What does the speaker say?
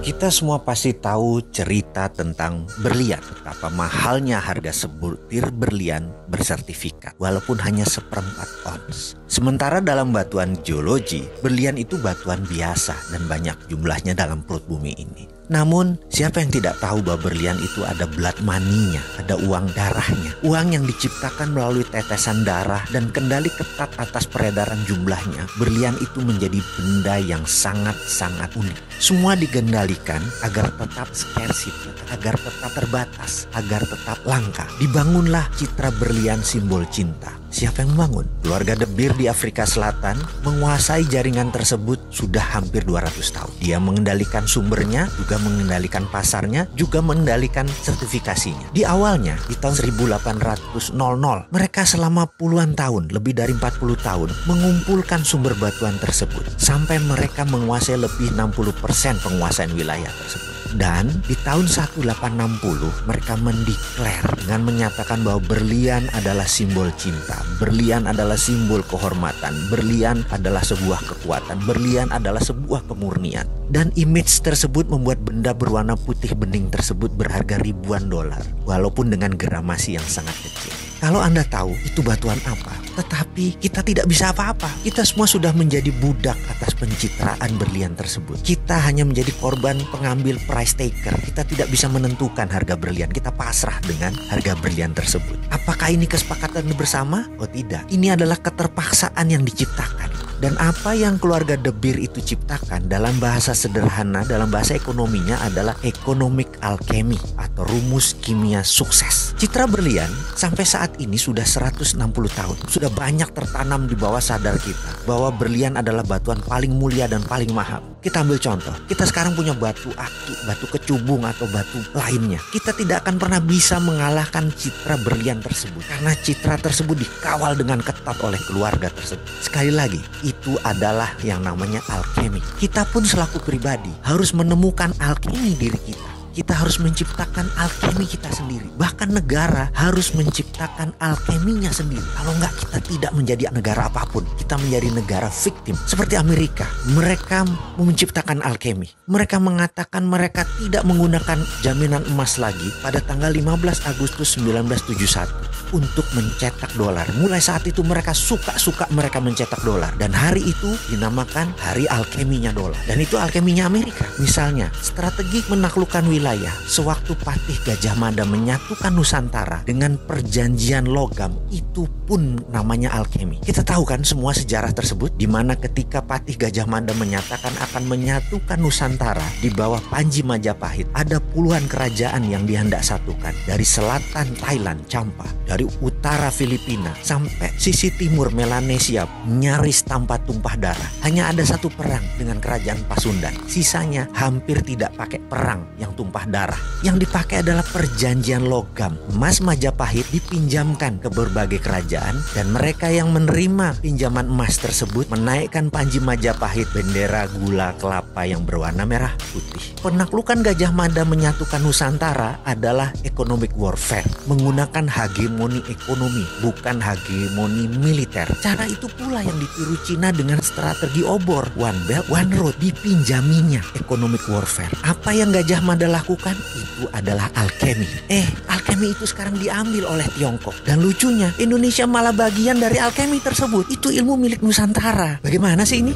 Kita semua pasti tahu cerita tentang berlian, betapa mahalnya harga sebutir berlian bersertifikat, walaupun hanya seperempat ons. Sementara dalam batuan geologi, berlian itu batuan biasa dan banyak jumlahnya dalam perut bumi ini. Namun, siapa yang tidak tahu bahwa berlian itu ada blood money-nya, ada uang darahnya. Uang yang diciptakan melalui tetesan darah dan kendali ketat atas peredaran jumlahnya. Berlian itu menjadi benda yang sangat-sangat unik. Semua digendalikan agar tetap scarcity, agar tetap terbatas, agar tetap langka. Dibangunlah citra berlian simbol cinta. Siapa yang membangun? Keluarga De Beer di Afrika Selatan menguasai jaringan tersebut sudah hampir 200 tahun. Dia mengendalikan sumbernya, juga mengendalikan pasarnya, juga mengendalikan sertifikasinya. Di awalnya, di tahun 1800, mereka selama puluhan tahun, lebih dari 40 tahun, mengumpulkan sumber batuan tersebut. Sampai mereka menguasai lebih 60% penguasaan wilayah tersebut. Dan di tahun 1860 mereka mendeklar dengan menyatakan bahwa berlian adalah simbol cinta, berlian adalah simbol kehormatan, berlian adalah sebuah kekuatan, berlian adalah sebuah kemurnian. Dan image tersebut membuat benda berwarna putih bening tersebut berharga ribuan dolar, walaupun dengan gramasi yang sangat kecil. Kalau Anda tahu itu batuan apa, tetapi kita tidak bisa apa-apa. Kita semua sudah menjadi budak atas pencitraan berlian tersebut. Kita hanya menjadi korban pengambil price taker. Kita tidak bisa menentukan harga berlian. Kita pasrah dengan harga berlian tersebut. Apakah ini kesepakatan bersama? Oh tidak. Ini adalah keterpaksaan yang diciptakan. Dan apa yang keluarga De Beer itu ciptakan dalam bahasa sederhana, dalam bahasa ekonominya adalah economic alchemy atau rumus kimia sukses. Citra berlian sampai saat ini sudah 160 tahun. Sudah banyak tertanam di bawah sadar kita bahwa berlian adalah batuan paling mulia dan paling mahal. Kita ambil contoh, kita sekarang punya batu aki, batu kecubung atau batu lainnya. Kita tidak akan pernah bisa mengalahkan citra berlian tersebut karena citra tersebut dikawal dengan ketat oleh keluarga tersebut. Sekali lagi, itu adalah yang namanya alkemi. Kita pun selaku pribadi harus menemukan alkemi diri kita. Kita harus menciptakan alkemi kita sendiri. Bahkan negara harus menciptakan alkeminya sendiri. Kalau enggak, kita tidak menjadi negara apapun. Kita menjadi negara victim. Seperti Amerika, mereka menciptakan alkemi. Mereka mengatakan mereka tidak menggunakan jaminan emas lagi pada tanggal 15 Agustus 1971 untuk mencetak dolar. Mulai saat itu mereka suka mereka mencetak dolar. Dan hari itu dinamakan hari alkeminya dolar. Dan itu alkeminya Amerika. Misalnya, strategi menaklukkan wilayah sewaktu Patih Gajah Mada menyatukan Nusantara dengan perjanjian logam, itu pun namanya alkemi. Kita tahu kan semua sejarah tersebut, di mana ketika Patih Gajah Mada menyatakan akan menyatukan Nusantara di bawah Panji Majapahit, ada puluhan kerajaan yang dihendak satukan. Dari selatan Thailand, Champa, dari utara Filipina, sampai sisi timur Melanesia, nyaris tanpa tumpah darah. Hanya ada satu perang dengan kerajaan Pasundan. Sisanya hampir tidak pakai perang yang tumpah darah. Yang dipakai adalah perjanjian logam. Emas Majapahit dipinjamkan ke berbagai kerajaan dan mereka yang menerima pinjaman emas tersebut menaikkan Panji Majapahit bendera gula kelapa yang berwarna merah putih. Penaklukan Gajah Mada menyatukan Nusantara adalah economic warfare, menggunakan hegemoni ekonomi, bukan hegemoni militer. Cara itu pula yang ditiru Cina dengan strategi obor, one belt, one road, dipinjaminya economic warfare. Apa yang Gajah Mada lakukan itu adalah alkemi. Alkemi itu sekarang diambil oleh Tiongkok. Dan lucunya, Indonesia malah bagian dari alkemi tersebut. Itu ilmu milik Nusantara. Bagaimana sih ini?